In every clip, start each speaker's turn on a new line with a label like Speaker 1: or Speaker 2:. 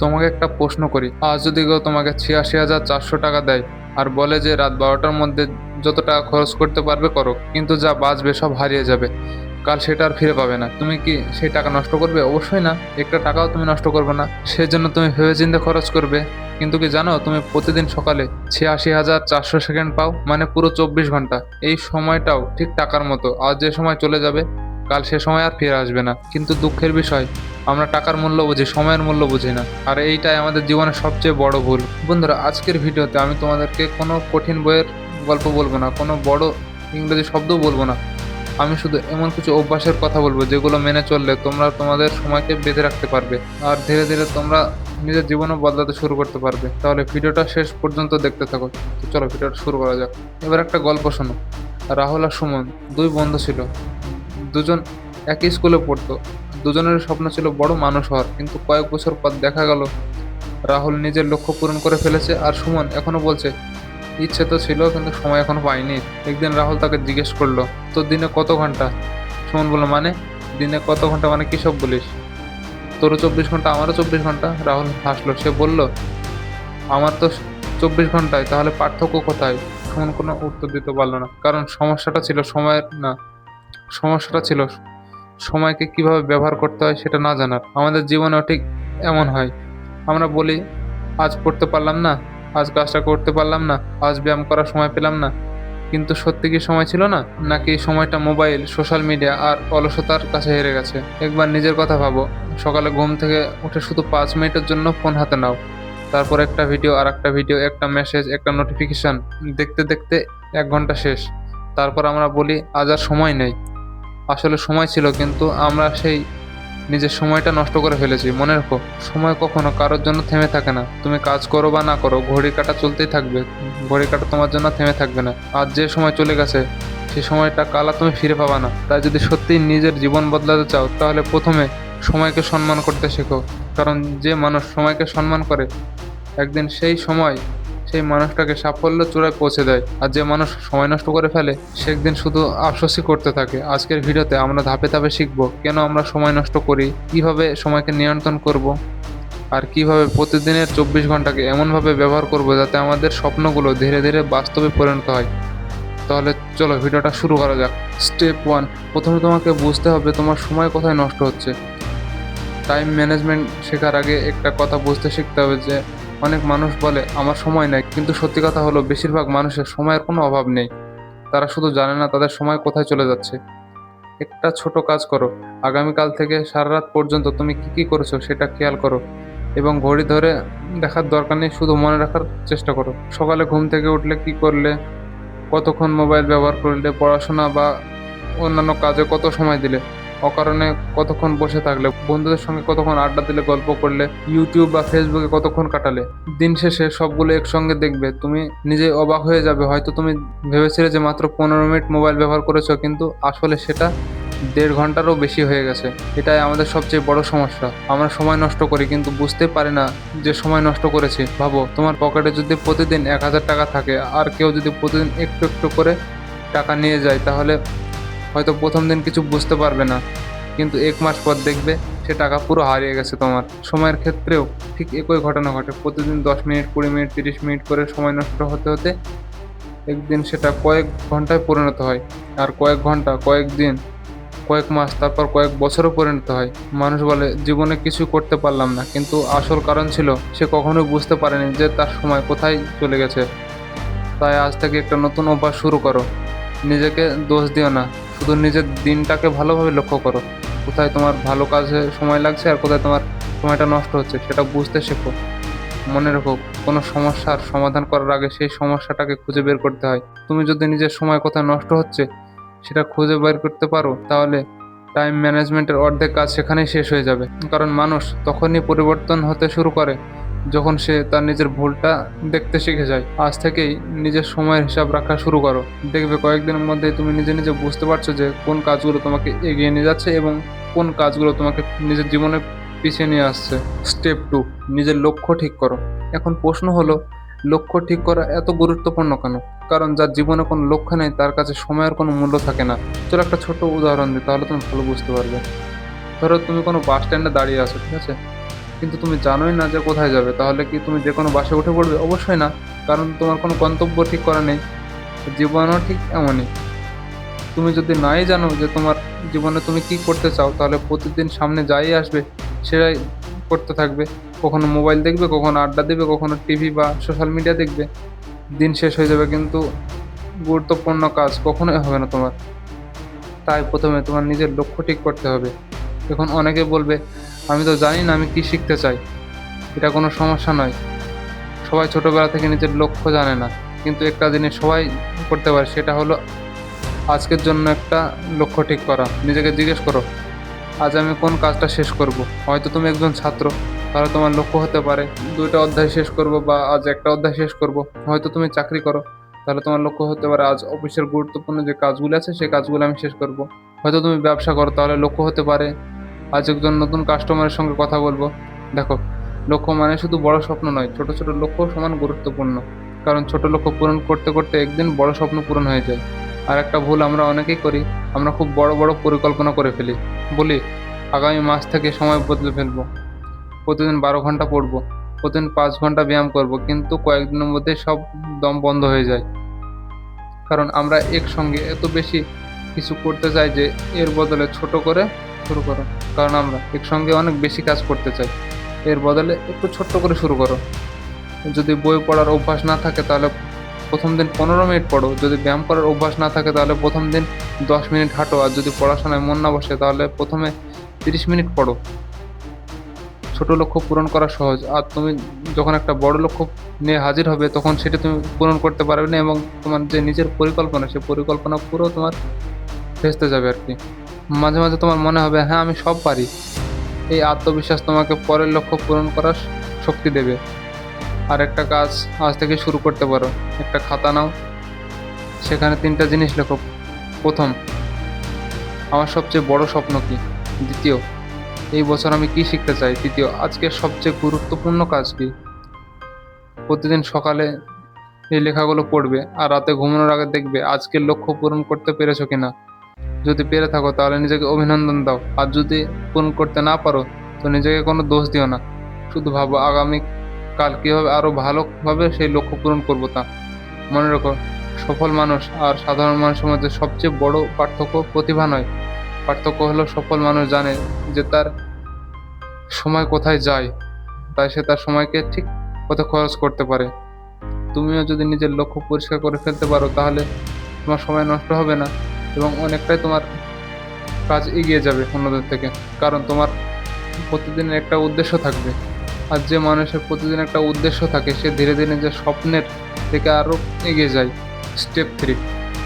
Speaker 1: তোমাকে একটা প্রশ্ন করি, আজ যদি কেউ তোমাকে ৮৬,৪০০ টাকা দেয় আর বলে যে রাত ১২টার মধ্যে যত টাকা খরচ করতে পারবে করো, কিন্তু যা বাঁচবে সব হারিয়ে যাবে, কাল সেটা আর ফিরে পাবে না, তুমি কি সেই টাকা নষ্ট করবে? অবশ্যই না, একটা টাকাও তুমি নষ্ট করবে না। সেজন্য তুমি ভেবেচিন্তে খরচ করবে। কিন্তু কি জানো, তুমি প্রতিদিন সকালে ৮৬,৪০০ সেকেন্ড পাও, মানে পুরো ২৪ ঘন্টা। এই সময়টাও ঠিক টাকার মতো, আজ যে সময় চলে যাবে কাল সে সময় আর ফিরে আসবে না। কিন্তু দুঃখের বিষয়, আমরা টাকার মূল্য বুঝি, সময়ের মূল্য বুঝি না। আর এইটাই আমাদের জীবনের সবচেয়ে বড় ভুল। বন্ধুরা, আজকের ভিডিওতে আমি তোমাদেরকে কোনো কঠিন বইয়ের গল্প বলবো না, কোনো বড় ইংরেজি শব্দও বলবো না। আমি শুধু এমন কিছু অভ্যাসের কথা বলবো যেগুলো মেনে চললে তোমরা তোমাদের সময়কে বেঁধে রাখতে পারবে, আর ধীরে ধীরে তোমরা নিজের জীবনও বদলাতে শুরু করতে পারবে। তাহলে ভিডিওটা শেষ পর্যন্ত দেখতে থাকো। তো চলো ভিডিওটা শুরু করা যাক। এবার একটা গল্প শোনো। রাহুল আর সুমন দুই বন্ধু ছিল। দুজন একই স্কুলে পড়তো। দুজনের স্বপ্ন ছিল বড় মানুষ হওয়ার, কিন্তু কয়েক বছর পর দেখা গেল রাহুল নিজের লক্ষ্য পূরণ করে ফেলেছে, আর সুমন এখনো বলছে ইচ্ছে তো ছিল কিন্তু সময় এখনো পাইনি। একদিন রাহুল তাকে জিজ্ঞেস করলো, তো দিনে কত ঘন্টা? সুমন বলল, মানে দিনে কত ঘন্টা মানে কি সব বলিস? তোরও ২৪ ঘন্টা, আমারও ২৪ ঘন্টা। রাহুল হাসলো, সে বলল, আমার তো ২৪ ঘন্টায়, তাহলে পার্থক্য কোথায়? সুমন কোনো উত্তর দিতে পারলো না, কারণ সমস্যাটা ছিল সময়ের না, সমস্যাটা ছিল সময়কে কিভাবে ব্যবহার করতে হয় সেটা না জানার। আমাদের জীবনেও ঠিক এমন হয়। আমরা বলি, আজ পড়তে পারলাম না, আজ কাজটা করতে পারলাম না, আজ ব্যায়াম করার সময় পেলাম না। কিন্তু সত্যি কি সময় ছিল না, নাকি সময়টা মোবাইল, সোশ্যাল মিডিয়া আর অলসতার কাছে হেরে গেছে? একবার নিজের কথা ভাবো। সকালে ঘুম থেকে উঠে শুধু ৫ মিনিটের জন্য ফোন হাতে নাও। তারপর একটা ভিডিও, আর একটা ভিডিও, একটা মেসেজ, একটা নোটিফিকেশন, দেখতে দেখতে ১ ঘন্টা শেষ। তারপর আমরা বলি আজ আর সময় নেই। আসলে সময় ছিল, কিন্তু আমরা সেই নিজের সময়টা নষ্ট করে ফেলেছি। মনে রাখো, সময় কখনো কারোর জন্য থেমে থাকে না। তুমি কাজ করো বা না করো, ঘড়ির কাঁটা চলতেই থাকবে। ঘড়ির কাঁটা তোমার জন্য থেমে থাকবে না। আজ যে সময় চলে গেছে সেই সময়টা কাল আর তুমি ফিরে পাবা না। তাই যদি সত্যিই নিজের জীবন বদলাতে চাও, তাহলে প্রথমে সময়কে সম্মান করতে শেখো। কারণ যে মানুষ সময়কে সম্মান করে, একদিন সেই মানুষটাকে সাফল্য চূড়ায় পৌঁছে দেয়। আর যে মানুষ সময় নষ্ট করে ফেলে, সে একদিন শুধু আফসোসই করতে থাকে। আজকের ভিডিওতে আমরা ধাপে ধাপে শিখব কেন আমরা সময় নষ্ট করি, কিভাবে সময়কে নিয়ন্ত্রণ করব, আর কিভাবে প্রতিদিনের ২৪ ঘন্টাকে এমনভাবে ব্যবহার করব যাতে আমাদের স্বপ্নগুলো ধীরে ধীরে বাস্তবে পরিণত হয়। তাহলে চলো ভিডিওটা শুরু করা যাক। স্টেপ 1, প্রথমে তোমাকে বুঝতে হবে তোমার সময় কোথায় নষ্ট হচ্ছে। টাইম ম্যানেজমেন্ট শেখার আগে একটা কথা বুঝতে শিখতে হবে যে অনেক মানুষ বলে আমার সময় নেই, কিন্তু সত্যি কথা হলো বেশিরভাগ মানুষের সময়ের কোনো অভাব নেই। তারা শুধু জানে না তাদের সময় কোথায় চলে যাচ্ছে। একটা ছোট কাজ করো, আগামীকাল থেকে সারা রাত পর্যন্ত তুমি কি কি করেছো সেটা খেয়াল করো, এবং ঘড়ি ধরে দেখার দরকার নেই, শুধু মনে রাখার চেষ্টা করো। সকালে ঘুম থেকে উঠলে কি করলে, কতক্ষণ মোবাইল ব্যবহার করলে, পড়াশোনা বা অন্যান্য কাজে কত সময় দিলে, অকারণে কতক্ষণ বসে থাকলে, বন্ধুদের সঙ্গে কতক্ষণ আড্ডা দিলে, গল্প করলে, ইউটিউব বা ফেসবুকে কতক্ষণ কাটালে। দিন শেষে সবগুলো একসঙ্গে দেখবে, তুমি নিজে অবাক হয়ে যাবে। হয়তো তুমি ভেবেছিলে যে মাত্র ১৫ মিনিট মোবাইল ব্যবহার করেছো, কিন্তু আসলে সেটা ১.৫ ঘন্টারও বেশি হয়ে গেছে। এটাই আমাদের সবচেয়ে বড় সমস্যা। আমরা সময় নষ্ট করি কিন্তু বুঝতে পারি না যে সময় নষ্ট করেছি। ভাবো, তোমার পকেটে যদি প্রতিদিন ১,০০০ টাকা থাকে, আর কেউ যদি প্রতিদিন একটু একটু করে টাকা নিয়ে যায়, তাহলে হয়তো প্রথম দিন কিছু বুঝতে পারবে না, কিন্তু ১ মাস পর দেখবে সে টাকা পুরো হারিয়ে গেছে। তোমার সময়ের ক্ষেত্রেও ঠিক একই ঘটনা ঘটে। প্রতিদিন ১০ মিনিট, ২০ মিনিট, ৩০ মিনিট করে সময় নষ্ট হতে হতে একদিন সেটা কয়েক ঘন্টায় পরিণত হয়, আর কয়েক ঘন্টা কয়েক দিন, কয়েক মাস, তারপর কয়েক বছরও পরিণত হয়। মানুষ বলে জীবনে কিছু করতে পারলাম না, কিন্তু আসল কারণ ছিল সে কখনোই বুঝতে পারেনি যে তার সময় কোথায় চলে গেছে। তাই আজ থেকে একটা নতুন অভ্যাস শুরু করো। নিজেকে দোষ দিও না, শুধু নিজের দিনটাকে ভালোভাবে লক্ষ্য করো। কোথায় তোমার ভালো কাজে সময় লাগছে আর কোথায় তোমার সময়টা নষ্ট হচ্ছে সেটা বুঝতে শেখো। মনে রেখো, কোনো সমস্যার সমাধান করার আগে সেই সমস্যাটাকে খুঁজে বের করতে হয়। তুমি যদি নিজের সময় কোথায় নষ্ট হচ্ছে সেটা খুঁজে বের করতে পারো, তাহলে টাইম ম্যানেজমেন্টের অর্ধেক কাজ সেখানেই শেষ হয়ে যাবে। কারণ মানুষ তখনই পরিবর্তন হতে শুরু করে যখন সে তার নিজের ভুলটা দেখতে শিখে যায়। আজ থেকেই নিজের সময়ের হিসাব রাখা শুরু করো। দেখবে কয়েকদিনের মধ্যেই তুমি নিজে নিজে বুঝতে পারছো যে কোন কাজগুলো তোমাকে এগিয়ে নিয়ে যাচ্ছে এবং কোন কাজগুলো তোমাকে নিজের জীবনে পিছিয়ে নিয়ে আসছে। স্টেপ 2, নিজের লক্ষ্য ঠিক করো। এখন প্রশ্ন হলো, লক্ষ্য ঠিক করা এত গুরুত্বপূর্ণ কেন? কারণ যার জীবনে কোনো লক্ষ্য নেই তার কাছে সময়ের কোনো মূল্য থাকে না। চলো একটা ছোট উদাহরণ দিই, তাহলে তুমি ভালো বুঝতে পারবে। ধরো তুমি কোনো বাস স্ট্যান্ডে দাঁড়িয়ে আছো, ঠিক আছে? কিন্তু তুমি জানোই না যে কোথায় যাবে, তাহলে কি তুমি যে কোনো বাসে উঠে পড়বে? অবশ্যই না, কারণ তোমার কোনো গন্তব্য ঠিক করা নেই। জীবনও ঠিক এমনই। তুমি যদি নাই জানো যে তোমার জীবনে তুমি কি করতে চাও, তাহলে প্রতিদিন সামনে যাই আসবে সেটাই করতে থাকবে। কখনো মোবাইল দেখবে, কখনো আড্ডা দেবে, কখনো টিভি বা সোশ্যাল মিডিয়া দেখবে। দিন শেষ হয়ে যাবে কিন্তু গুরুত্বপূর্ণ কাজ কখনোই হবে না তোমার। তাই প্রথমে তোমার নিজের লক্ষ্য ঠিক করতে হবে। এখন অনেকে বলবে, আমি তো জানি না আমি কি শিখতে চাই। এটা কোনো সমস্যা নয়। সবাই ছোটবেলা থেকে নিজের লক্ষ্য জানে না, কিন্তু একটা জিনিস সবাই করতে পারে, সেটা হলো আজকের জন্য একটা লক্ষ্য ঠিক করা। নিজেকে জিজ্ঞেস করো, আজ আমি কোন কাজটা শেষ করব। হয়তো তুমি একজন ছাত্র, তাহলে তোমার লক্ষ্য হতে পারে 2টা অধ্যায় শেষ করব বা আজ একটা অধ্যায় শেষ করব। হয়তো তুমি চাকরি করো, তাহলে তোমার লক্ষ্য হতে পারে আজ অফিসের গুরুত্বপূর্ণ যে কাজগুলো আছে সেই কাজগুলো আমি শেষ করব। হয়তো তুমি ব্যবসা করো, তাহলে লক্ষ্য হতে পারে আজ একজন নতুন কাস্টমারের সঙ্গে কথা বলবো। দেখো, লক্ষ্য মানে শুধু বড় স্বপ্ন নয়, ছোট ছোট লক্ষ্য সমান গুরুত্বপূর্ণ। কারণ ছোট লক্ষ্য পূরণ করতে করতে একদিন বড় স্বপ্ন পূরণ হয়ে যায়। আর একটা ভুল আমরা অনেকেই করি, আমরা খুব বড় বড় পরিকল্পনা করে ফেলি। বলি, আগামী মাস থেকে সময় বদলে ফেলবো, প্রতিদিন 12 ঘন্টা পড়বো, প্রতিদিন 5 ঘন্টা ব্যায়াম করব, কিন্তু কয়েকদিনের মধ্যেই সব দম বন্ধ হয়ে যায়। কারণ আমরা একসঙ্গে এত বেশি কিছু করতে চাই যে এর বদলে ছোট করে শুরু করো। কারণ আমরা একসঙ্গে অনেক বেশি কাজ করতে চাই, এর বদলে একটু ছোট্ট করে শুরু করো। যদি বই পড়ার অভ্যাস না থাকে তাহলে প্রথম দিন 15 মিনিট পড়ো। যদি ব্যায়াম করার অভ্যাস না থাকে তাহলে প্রথম দিন 10 মিনিট হাঁটো। আর যদি পড়াশোনায় মন না বসে তাহলে প্রথমে 30 মিনিট পড়ো। ছোট লক্ষ্য পূরণ করা সহজ, আর তুমি যখন একটা বড় লক্ষ্য নিয়ে হাজির হবে তখন সেটা তুমি পূরণ করতে পারবে না, এবং তোমার যে নিজের পরিকল্পনা, সেই পরিকল্পনা পুরো তোমার ভেস্তে যাবে আর কি। মাঝে মাঝে তোমার মনে হবে, হ্যাঁ আমি সব পারি। এই আত্মবিশ্বাস তোমাকে পরের লক্ষ্য পূরণ করার শক্তি দেবে। আর একটা কাজ আজ থেকে শুরু করতে পারো। একটা খাতা নাও, সেখানে 3টা জিনিস লেখো। প্রথম, আমার সবচেয়ে বড় স্বপ্ন কী। দ্বিতীয়, এই বছর আমি কী শিখতে চাই। তৃতীয়, আজকের সবচেয়ে গুরুত্বপূর্ণ কাজ কী। প্রতিদিন সকালে এই লেখাগুলো পড়বে আর রাতে ঘুমানোর আগে দেখবে আজকের লক্ষ্য পূরণ করতে পেরেছো কিনা। যদি পেরে থাকো তাহলে নিজেকে অভিনন্দন দাও, আর যদি পূরণ করতে না পারো তো নিজেকে কোনো দোষ দিও না। শুধু ভাবো আগামী কাল কীভাবে আরও ভালোভাবে সেই লক্ষ্য পূরণ করবো তা। মনে রেখো, সফল মানুষ আর সাধারণ মানুষের মধ্যে সবচেয়ে বড় পার্থক্য প্রতিভা নয়। পার্থক্য হলো সফল মানুষ জানে যে তার সময় কোথায় যায়, তাই সে তার সময়কে ঠিক পথে খরচ করতে পারে। তুমিও যদি নিজের লক্ষ্য পরিষ্কার করে ফেলতে পারো তাহলে তোমার সময় নষ্ট হবে না, এবং অনেকটাই তোমার কাজ এগিয়ে যাবে অন্যদের থেকে। কারণ তোমার প্রতিদিনের একটা উদ্দেশ্য থাকবে। আর যে মানুষের প্রতিদিন একটা উদ্দেশ্য থাকে সে ধীরে ধীরে নিজের স্বপ্নের থেকে আরও এগিয়ে যায়। স্টেপ 3,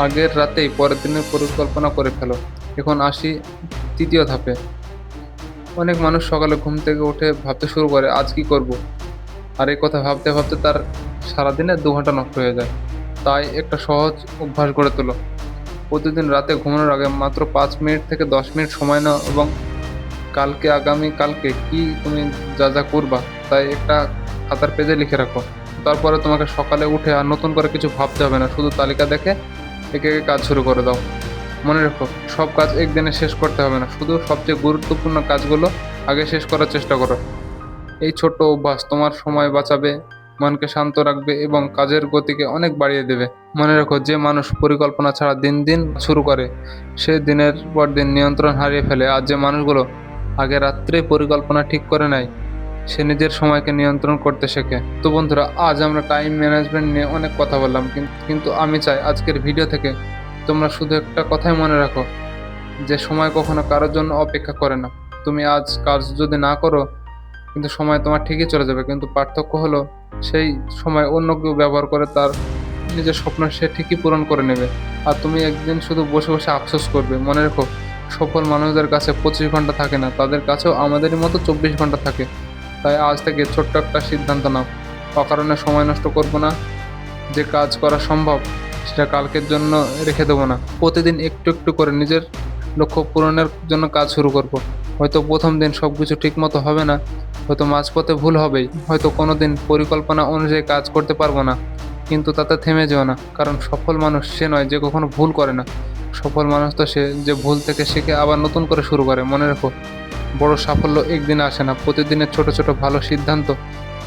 Speaker 1: আগের রাতেই পরের দিনের পরিকল্পনা করে ফেলো। এখন আসি তৃতীয় ধাপে। অনেক মানুষ সকালে ঘুম থেকে উঠে ভাবতে শুরু করে আজ কী করব, আর এই কথা ভাবতে ভাবতে তার সারাদিনে 2 ঘন্টা নষ্ট হয়ে যায়। তাই একটা সহজ অভ্যাস গড়ে তোলো। প্রতিদিন রাতে ঘুমানোর আগে মাত্র 5 মিনিট থেকে 10 মিনিট সময় নাও, এবং আগামীকালকে কি তুমি যা যা করবা তাই একটা খাতার পেজে লিখে রাখো। তারপরে তোমাকে সকালে উঠে আর নতুন করে কিছু ভাবতে হবে না, শুধু তালিকা দেখে একে একে কাজ শুরু করে দাও। মনে রেখো, সব কাজ একদিনে শেষ করতে হবে না, শুধু সবচেয়ে গুরুত্বপূর্ণ কাজগুলো আগে শেষ করার চেষ্টা করো। এই ছোট্ট অভ্যাস তোমার সময় বাঁচাবে, মনকে শান্ত রাখবে এবং কাজের গতিকে অনেক বাড়িয়ে দেবে। মনে রেখো, যে মানুষ পরিকল্পনা ছাড়া দিন দিন শুরু করে সে দিনের পর দিন নিয়ন্ত্রণ হারিয়ে ফেলে। আর যে মানুষগুলো আগে রাত্রে পরিকল্পনা ঠিক করে নেয় সে নিজের সময়কে নিয়ন্ত্রণ করতে শেখে। তো বন্ধুরা, আজ আমরা টাইম ম্যানেজমেন্ট নিয়ে অনেক কথা বললাম, কিন্তু আমি চাই আজকের ভিডিও থেকে তোমরা শুধু একটা কথাই মনে রাখো, যে সময় কখনো কারোর জন্য অপেক্ষা করে না। তুমি আজ কাজ যদি না করো কিন্তু সময় তোমার ঠিকই চলে যাবে, কিন্তু পার্থক্য হলো সেই সময় অন্য কেউ ব্যবহার করে তার নিজের স্বপ্ন সে ঠিকই পূরণ করে নেবে। আর তুমি একদিন শুধু বসে বসে আফসোস করবে। মনে রেখো, সফল মানুষদের কাছে 25 ঘন্টা থাকে না, তাদের কাছেও আমাদেরই মতো 24 ঘন্টা থাকে। তাই আজ থেকে ছোট্ট একটা সিদ্ধান্ত নাও, অকারণে সময় নষ্ট করবো না। যে কাজ করা সম্ভব সেটা কালকের জন্য রেখে দেবো না। প্রতিদিন একটু একটু করে নিজের লক্ষ্য পূরণের জন্য কাজ শুরু করব। হয়তো প্রথম দিন সব কিছু ঠিকমতো হবে না, হয়তো মাঝপথে ভুল হবেই, হয়তো কোনো দিন পরিকল্পনা অনুযায়ী কাজ করতে পারবো না, কিন্তু তাতে থেমে যেও না। কারণ সফল মানুষ সে নয় যে কখনো ভুল করে না, সফল মানুষ তো সে যে ভুল থেকে শিখে আবার নতুন করে শুরু করে। মনে রেখো, বড় সাফল্য একদিনে আসে না, প্রতিদিনের ছোট ছোট ভালো সিদ্ধান্ত,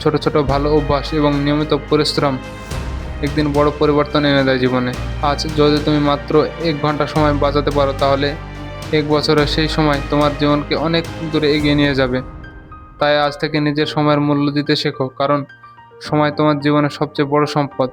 Speaker 1: ছোট ছোট ভালো অভ্যাস এবং নিয়মিত পরিশ্রম একদিন বড় পরিবর্তন এনে দেয় জীবনে। আজ যদি তুমি মাত্র 1 ঘন্টা সময় বাঁচাতে পারো, তাহলে 1 বছরের সেই সময় তোমার জীবনকে অনেক দূরে এগিয়ে নিয়ে যাবে। তাই আজ থেকে নিজের সময়ের মূল্য দিতে শেখো, কারণ সময় তোমার জীবনের সবচেয়ে বড় সম্পদ।